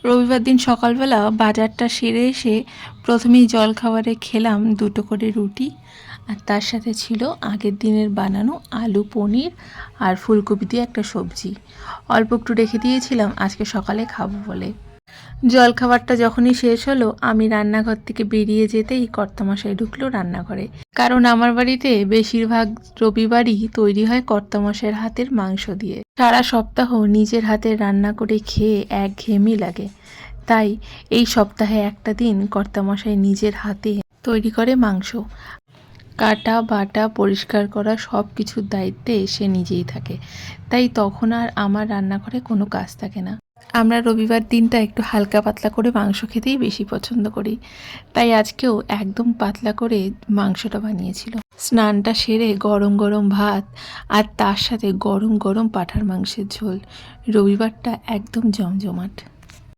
রবিবার দিন সকালবেলা বাজারটা সেরে এসে প্রথমেই জলখাবারে খেলাম 2টো করে রুটি, আর তার সাথে ছিল আগের দিনের বানানো আলু পনির আর ফুলকপি দিয়ে একটা সবজি। অল্প একটু রেখে দিয়েছিলাম আজকে সকালে খাবো বলে। জলখাবারটা যখনই শেষ হলো আমি রান্নাঘর থেকে বেরিয়ে যেতেই কর্তামশাই ঢুকলো রান্নাঘরে। কারণ আমার বাড়িতে বেশিরভাগ রবিবারই তৈরি হয় কর্তামশাইয়ের হাতের মাংস দিয়ে। সারা সপ্তাহ নিজের হাতে রান্না করে খেয়ে একঘেয়েমি লাগে, তাই এই সপ্তাহে একটা দিন কর্তামশাই নিজের হাতে তৈরি করে মাংস। কাটা বাটা পরিষ্কার করা সব কিছুর দায়িত্বে সে নিজেই থাকে, তাই তখন আর আমার রান্নাঘরে কোনো কাজ থাকে না। আমরা রবিবার দিনটা একটু হালকা পাতলা করে মাংস খেতেই বেশি পছন্দ করি, তাই আজকেও একদম পাতলা করে মাংসটা বানিয়েছিল। স্নানটা সেরে গরম গরম ভাত আর তার সাথে গরম গরম পাঁঠার মাংসের ঝোল। রবিবারটা একদম জমজমাট।